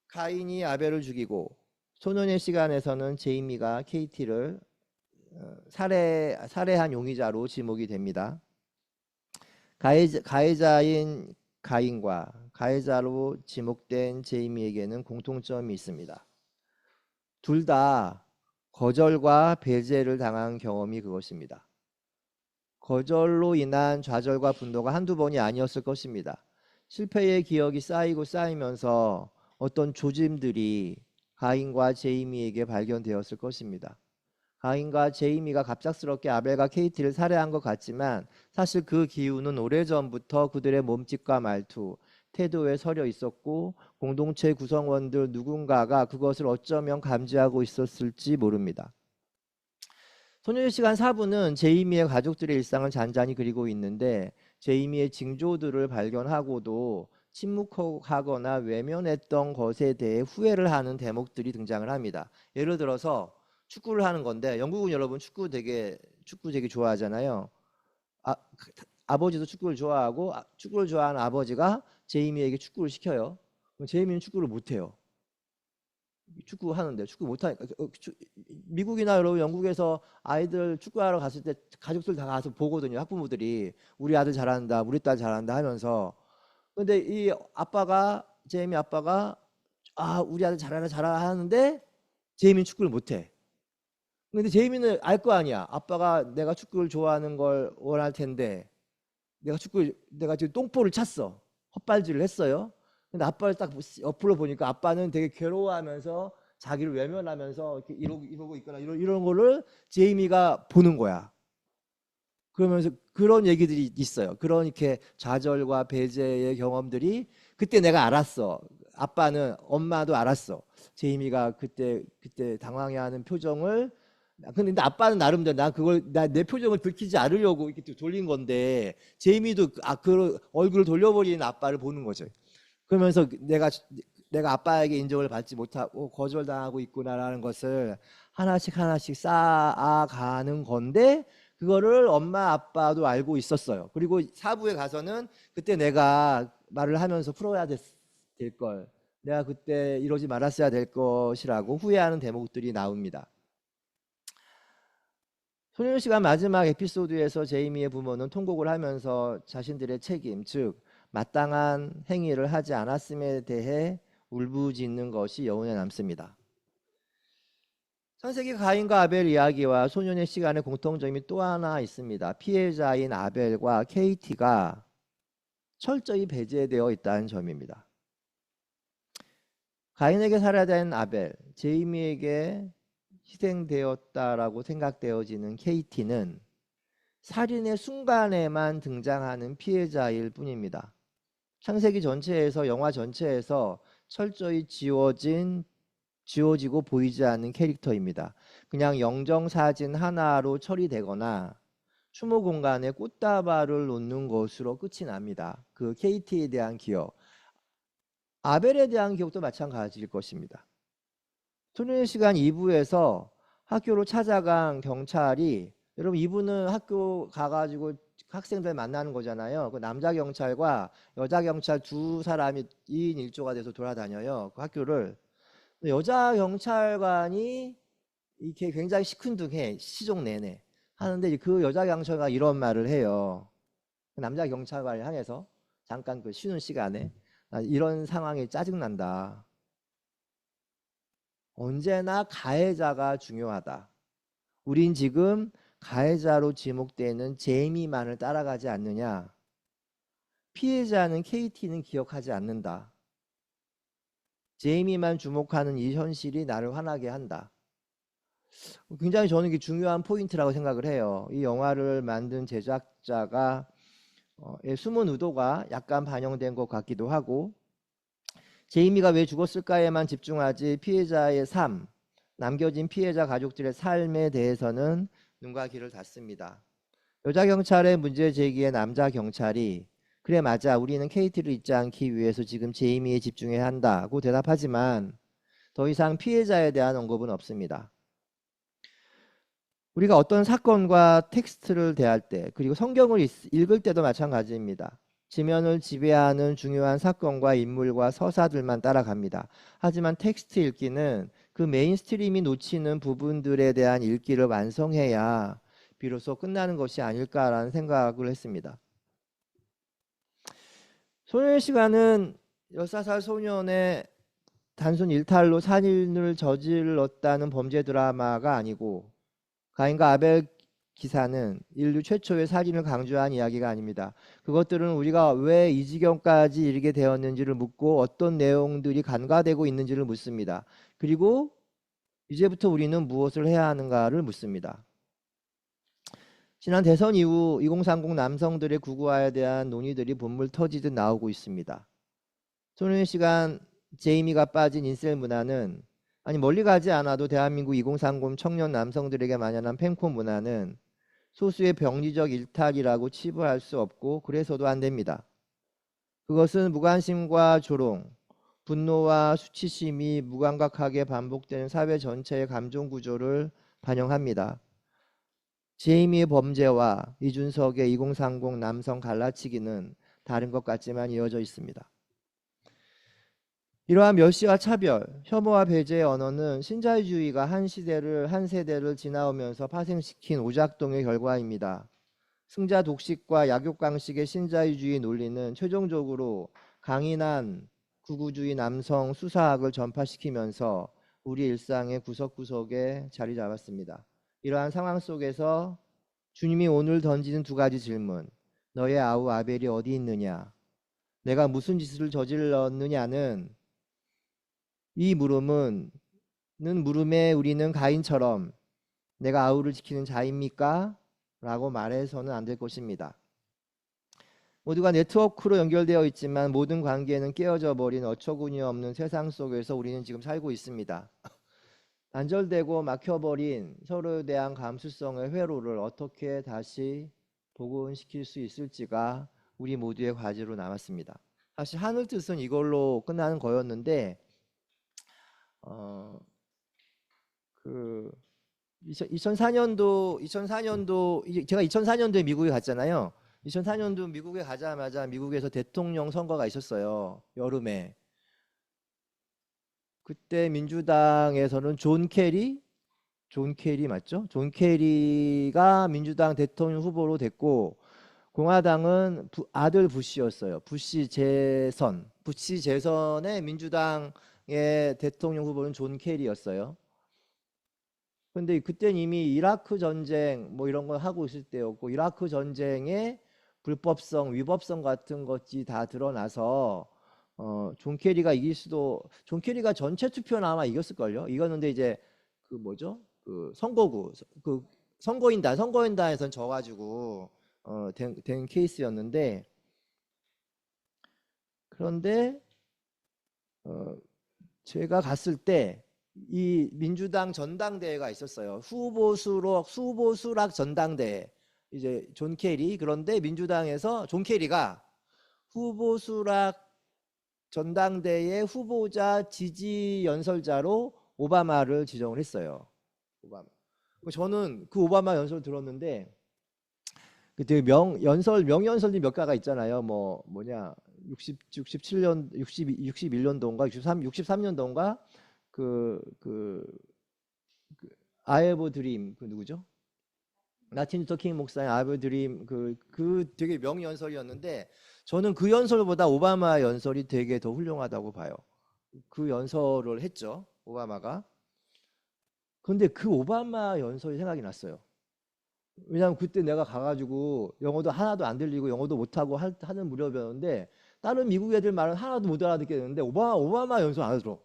가인이 아벨을 죽이고 소년의 시간에서는 제이미가 케이티를 살해한 용의자로 지목이 됩니다. 가해자인 가인과 가해자로 지목된 제이미에게는 공통점이 있습니다. 둘 다 거절과 배제를 당한 경험이 그것입니다. 거절로 인한 좌절과 분노가 한두 번이 아니었을 것입니다. 실패의 기억이 쌓이면서 어떤 조짐들이 가인과 제이미에게 발견되었을 것입니다. 가인과 제이미가 갑작스럽게 아벨과 케이티를 살해한 것 같지만 사실 그 기운은 오래전부터 그들의 몸짓과 말투, 태도에 서려 있었고 공동체 구성원들 누군가가 그것을 어쩌면 감지하고 있었을지 모릅니다. 소녀의 시간 4부는 제이미의 가족들의 일상을 잔잔히 그리고 있는데 제이미의 징조들을 발견하고도 침묵하거나 외면했던 것에 대해 후회를 하는 대목들이 등장을 합니다. 예를 들어서 축구를 하는 건데 영국은 여러분 축구 되게 좋아하잖아요. 아버지도 축구를 좋아하고 축구를 좋아하는 아버지가 제이미에게 축구를 시켜요. 그럼 제이미는 축구를 못해요. 축구 하는데 축구 못하니까 미국이나 여러분 영국에서 아이들 축구하러 갔을 때 가족들 다 가서 보거든요. 학부모들이 우리 아들 잘한다, 우리 딸 잘한다 하면서. 근데 이 아빠가 제이미 아빠가 우리 아들 잘하라 잘하라 하는데 제이미는 축구를 못해. 근데 제이미는 알 거 아니야. 아빠가 내가 축구를 좋아하는 걸 원할 텐데 내가 지금 똥볼을 찼어. 헛발질을 했어요. 근데 아빠를 딱 옆으로 보니까 아빠는 되게 괴로워하면서 자기를 외면하면서 이렇게 이러고 있거나 이런 거를 제이미가 보는 거야. 그러면서 그런 얘기들이 있어요. 그런 이렇게 좌절과 배제의 경험들이 그때 내가 알았어. 아빠는 엄마도 알았어. 제이미가 그때 당황해하는 표정을. 근데 아빠는 나름대로 내 표정을 들키지 않으려고 이렇게 또 돌린 건데 제이미도 그 얼굴을 돌려버리는 아빠를 보는 거죠. 그러면서 내가 아빠에게 인정을 받지 못하고 거절당하고 있구나라는 것을 하나씩 하나씩 쌓아가는 건데 그거를 엄마 아빠도 알고 있었어요. 그리고 사부에 가서는 그때 내가 말을 하면서 풀어야 될 걸, 내가 그때 이러지 말았어야 될 것이라고 후회하는 대목들이 나옵니다. 소년시간 마지막 에피소드에서 제이미의 부모는 통곡을 하면서 자신들의 책임, 즉 마땅한 행위를 하지 않았음에 대해 울부짖는 것이 여운에 남습니다. 창세기 가인과 아벨 이야기와 소년의 시간의 공통점이 또 하나 있습니다. 피해자인 아벨과 케이티가 철저히 배제되어 있다는 점입니다. 가인에게 살해야 되는 아벨, 제이미에게 희생되었다라고 생각되어지는 케이티는 살인의 순간에만 등장하는 피해자일 뿐입니다. 창세기 전체에서 영화 전체에서 철저히 지워지고 보이지 않는 캐릭터입니다. 그냥 영정사진 하나로 처리되거나 추모 공간에 꽃다발을 놓는 것으로 끝이 납니다. 그 KT에 대한 기억, 아벨에 대한 기억도 마찬가지일 것입니다. 소년의 시간 2부에서 학교로 찾아간 경찰이, 여러분 이분은 학교 가가지고 학생들 만나는 거잖아요. 그 남자 경찰과 여자 경찰 두 사람이 2인 1조가 돼서 돌아다녀요. 그 학교를. 여자 경찰관이 이렇게 굉장히 시큰둥해. 시종 내내 하는데 그 여자 경찰관이 이런 말을 해요. 그 남자 경찰관을 향해서 잠깐 그 쉬는 시간에 이런 상황이 짜증난다. 언제나 가해자가 중요하다. 우린 지금 가해자로 지목되는 제이미만을 따라가지 않느냐. 피해자는 KT는 기억하지 않는다. 제이미만 주목하는 이 현실이 나를 화나게 한다. 굉장히 저는 이게 중요한 포인트라고 생각을 해요. 이 영화를 만든 제작자가 숨은 의도가 약간 반영된 것 같기도 하고, 제이미가 왜 죽었을까에만 집중하지 피해자의 삶, 남겨진 피해자 가족들의 삶에 대해서는 눈과 귀를 닫습니다. 여자 경찰의 문제 제기에 남자 경찰이 그래 맞아, 우리는 케이티를 잊지 않기 위해서 지금 제이미에 집중해야 한다고 대답하지만 더 이상 피해자에 대한 언급은 없습니다. 우리가 어떤 사건과 텍스트를 대할 때, 그리고 성경을 읽을 때도 마찬가지입니다. 지면을 지배하는 중요한 사건과 인물과 서사들만 따라갑니다. 하지만 텍스트 읽기는 그 메인스트림이 놓치는 부분들에 대한 읽기를 완성해야 비로소 끝나는 것이 아닐까라는 생각을 했습니다. 소년의 시간은 14살 소년의 단순 일탈로 살인을 저질렀다는 범죄 드라마가 아니고, 가인과 아벨 기사는 인류 최초의 살인을 강조한 이야기가 아닙니다. 그것들은 우리가 왜 이 지경까지 이르게 되었는지를 묻고 어떤 내용들이 간과되고 있는지를 묻습니다. 그리고 이제부터 우리는 무엇을 해야 하는가를 묻습니다. 지난 대선 이후 2030 남성들의 구구화에 대한 논의들이 본물 터지듯 나오고 있습니다. 소년의 시간 제이미가 빠진 인셀 문화는, 아니 멀리 가지 않아도 대한민국 2030 청년 남성들에게 만연한 팬콘 문화는 소수의 병리적 일탈이라고 치부할 수 없고 그래서도 안 됩니다. 그것은 무관심과 조롱, 분노와 수치심이 무감각하게 반복되는 사회 전체의 감정 구조를 반영합니다. 제이미의 범죄와 이준석의 2030 남성 갈라치기는 다른 것 같지만 이어져 있습니다. 이러한 멸시와 차별, 혐오와 배제의 언어는 신자유주의가 한 세대를 지나오면서 파생시킨 오작동의 결과입니다. 승자 독식과 약육강식의 신자유주의 논리는 최종적으로 강인한 구구주의 남성 수사학을 전파시키면서 우리 일상의 구석구석에 자리 잡았습니다. 이러한 상황 속에서 주님이 오늘 던지는 두 가지 질문, 너의 아우 아벨이 어디 있느냐, 내가 무슨 짓을 저질렀느냐는 이 물음에 우리는 가인처럼 내가 아우를 지키는 자입니까? 라고 말해서는 안 될 것입니다. 모두가 네트워크로 연결되어 있지만 모든 관계는 깨어져 버린 어처구니 없는 세상 속에서 우리는 지금 살고 있습니다. 단절되고 막혀버린 서로에 대한 감수성의 회로를 어떻게 다시 복원시킬 수 있을지가 우리 모두의 과제로 남았습니다. 사실 하늘 뜻은 이걸로 끝나는 거였는데 2004년도 제가 2004년도에 미국에 갔잖아요. 2004년도 미국에 가자마자 미국에서 대통령 선거가 있었어요. 여름에. 그때 민주당에서는 존 캐리 맞죠? 존 캐리가 민주당 대통령 후보로 됐고 공화당은 아들 부시였어요. 부시 재선의 민주당의 대통령 후보는 존 캐리였어요. 근데 그때는 이미 이라크 전쟁 뭐 이런 거 하고 있을 때였고 이라크 전쟁의 불법성, 위법성 같은 것이 다 드러나서 존 캐리가 존 캐리가 전체 투표는 아마 이겼을걸요. 이겼는데 이제 그 뭐죠? 그 선거구 그 선거인단에선 져가지고 된 케이스였는데 그런데 제가 갔을 때 이 민주당 전당대회가 있었어요. 후보수락 전당대회. 이제 존 캐리 그런데 민주당에서 존 캐리가 후보수락 전당대회 후보자 지지 연설자로 오바마를 지정을 했어요. 오바마. 저는 그 오바마 연설 들었는데 그때 명연설이 몇 가가 있잖아요. 뭐냐 67년 61년도인가 63년도인가 I have a dream 그 누구죠? 마틴 루터 킹 목사의 I have a dream 그 되게 명연설이었는데 저는 그 연설보다 오바마 연설이 되게 더 훌륭하다고 봐요. 그 연설을 했죠. 오바마가. 근데 그 오바마 연설이 생각이 났어요. 왜냐하면 그때 내가 가가지고 영어도 하나도 안 들리고 영어도 못하고 하는 무렵이었는데 다른 미국 애들 말은 하나도 못 알아듣겠는데 오바마 연설 알아들어.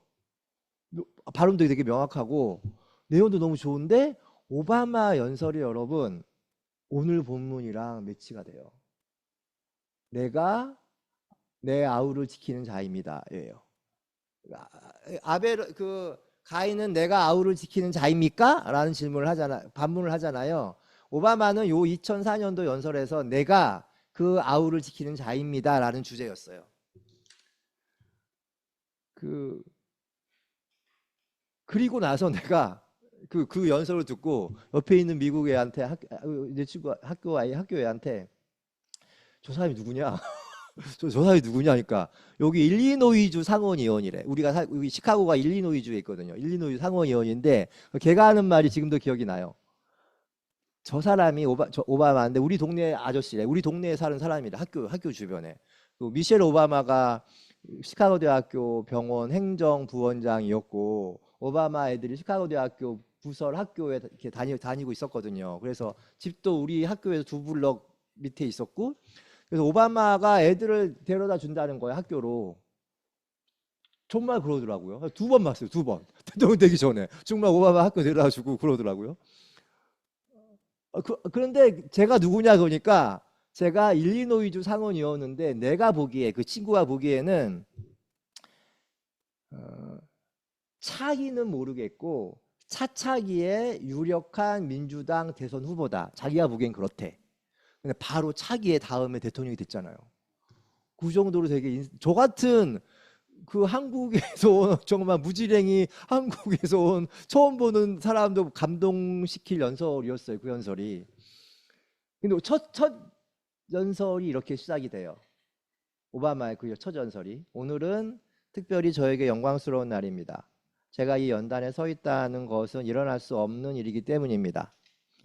발음도 되게 명확하고 내용도 너무 좋은데 오바마 연설이 여러분 오늘 본문이랑 매치가 돼요. 내가 내 아우를 지키는 자입니다. 예요. 가인은 내가 아우를 지키는 자입니까? 라는 반문을 하잖아요. 오바마는 요 2004년도 연설에서 내가 그 아우를 지키는 자입니다. 라는 주제였어요. 그리고 나서 내가 그 연설을 듣고 옆에 있는 미국 애한테 내 친구 학교 애한테 저 사람이 누구냐? 저 사람이 누구냐니까 여기 일리노이주 상원의원이래. 여기 시카고가 일리노이주에 있거든요. 일리노이주 상원의원인데 걔가 하는 말이 지금도 기억이 나요. 저 사람이 오바마인데 우리 동네 아저씨래. 우리 동네에 사는 사람이래. 학교 주변에. 미셸 오바마가 시카고 대학교 병원 행정부원장이었고 오바마 애들이 시카고 대학교 부설 학교에 이렇게 다니고 있었거든요. 그래서 집도 우리 학교에서 2블럭 밑에 있었고 그래서 오바마가 애들을 데려다 준다는 거예요. 학교로. 정말 그러더라고요. 2번 봤어요. 2번. 대통령 되기 전에. 정말 오바마 학교 데려다 주고 그러더라고요. 그런데 제가 누구냐 그러니까 제가 일리노이주 상원이었는데 내가 보기에 그 친구가 보기에는 차기는 모르겠고 차차기에 유력한 민주당 대선 후보다. 자기가 보기엔 그렇대. 근데 바로 차기에 다음에 대통령이 됐잖아요. 그 정도로 되게 저 같은 그 한국에서 온 정말 무지랭이 한국에서 온 처음 보는 사람도 감동시킬 연설이었어요. 그 연설이. 근데 첫 연설이 이렇게 시작이 돼요. 오바마의 그 첫 연설이. 오늘은 특별히 저에게 영광스러운 날입니다. 제가 이 연단에 서 있다는 것은 일어날 수 없는 일이기 때문입니다.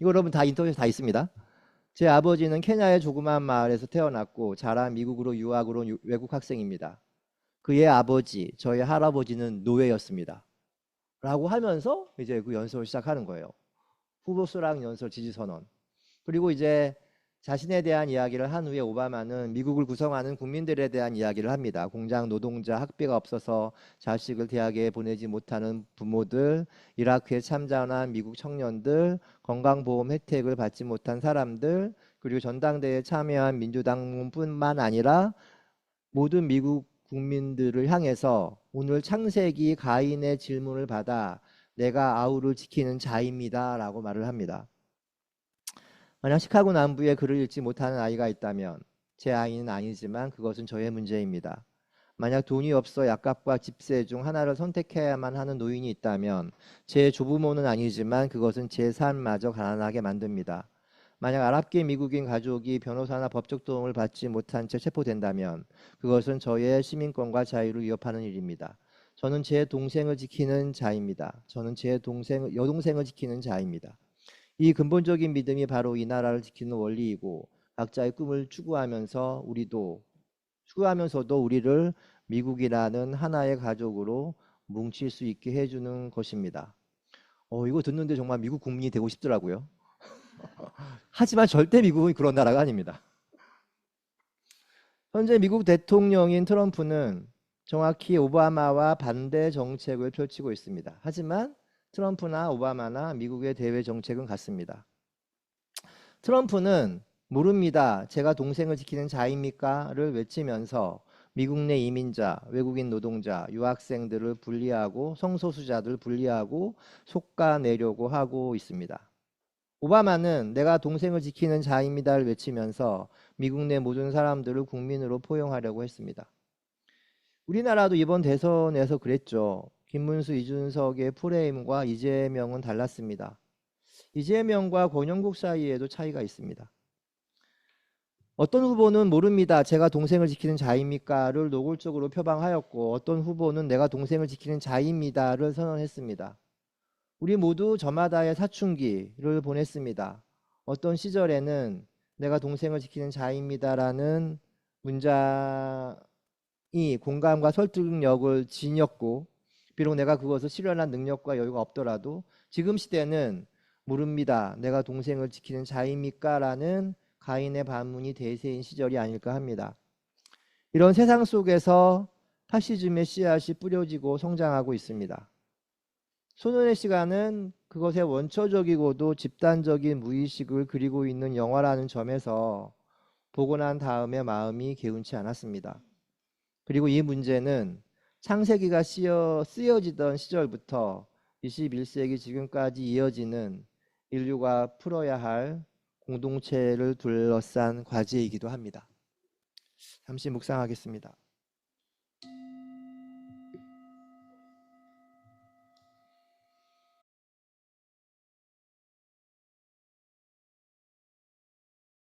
이거 여러분 다 인터넷에 다 있습니다. 제 아버지는 케냐의 조그마한 마을에서 태어났고 자라 미국으로 유학으로 온 외국 학생입니다. 그의 아버지, 저의 할아버지는 노예였습니다. 라고 하면서 이제 그 연설을 시작하는 거예요. 후보 수락 연설 지지선언. 그리고 이제 자신에 대한 이야기를 한 후에 오바마는 미국을 구성하는 국민들에 대한 이야기를 합니다. 공장 노동자, 학비가 없어서 자식을 대학에 보내지 못하는 부모들, 이라크에 참전한 미국 청년들, 건강보험 혜택을 받지 못한 사람들, 그리고 전당대회에 참여한 민주당뿐만 아니라 모든 미국 국민들을 향해서 오늘 창세기 가인의 질문을 받아 내가 아우를 지키는 자입니다 라고 말을 합니다. 만약 시카고 남부에 글을 읽지 못하는 아이가 있다면 제 아이는 아니지만 그것은 저의 문제입니다. 만약 돈이 없어 약값과 집세 중 하나를 선택해야만 하는 노인이 있다면 제 조부모는 아니지만 그것은 제 삶마저 가난하게 만듭니다. 만약 아랍계 미국인 가족이 변호사나 법적 도움을 받지 못한 채 체포된다면 그것은 저의 시민권과 자유를 위협하는 일입니다. 저는 제 동생을 지키는 자입니다. 저는 제 여동생을 지키는 자입니다. 이 근본적인 믿음이 바로 이 나라를 지키는 원리이고 각자의 꿈을 추구하면서도 우리를 미국이라는 하나의 가족으로 뭉칠 수 있게 해주는 것입니다. 이거 듣는데 정말 미국 국민이 되고 싶더라고요. 하지만 절대 미국은 그런 나라가 아닙니다. 현재 미국 대통령인 트럼프는 정확히 오바마와 반대 정책을 펼치고 있습니다. 하지만 트럼프나 오바마나 미국의 대외 정책은 같습니다. 트럼프는 모릅니다. 제가 동생을 지키는 자입니까?를 외치면서 미국 내 이민자, 외국인 노동자, 유학생들을 분리하고 성소수자들 분리하고 솎아내려고 하고 있습니다. 오바마는 내가 동생을 지키는 자입니다를 외치면서 미국 내 모든 사람들을 국민으로 포용하려고 했습니다. 우리나라도 이번 대선에서 그랬죠. 김문수, 이준석의 프레임과 이재명은 달랐습니다. 이재명과 권영국 사이에도 차이가 있습니다. 어떤 후보는 모릅니다. 제가 동생을 지키는 자입니까를 노골적으로 표방하였고 어떤 후보는 내가 동생을 지키는 자입니다를 선언했습니다. 우리 모두 저마다의 사춘기를 보냈습니다. 어떤 시절에는 내가 동생을 지키는 자입니다라는 문장이 공감과 설득력을 지녔고 비록 내가 그것을 실현할 능력과 여유가 없더라도 지금 시대는 모릅니다. 내가 동생을 지키는 자입니까? 라는 가인의 반문이 대세인 시절이 아닐까 합니다. 이런 세상 속에서 파시즘의 씨앗이 뿌려지고 성장하고 있습니다. 손은혜 시간은 그것의 원초적이고도 집단적인 무의식을 그리고 있는 영화라는 점에서 보고 난 다음에 마음이 개운치 않았습니다. 그리고 이 문제는 창세기가 쓰여지던 시절부터 21세기 지금까지 이어지는 인류가 풀어야 할 공동체를 둘러싼 과제이기도 합니다. 잠시 묵상하겠습니다.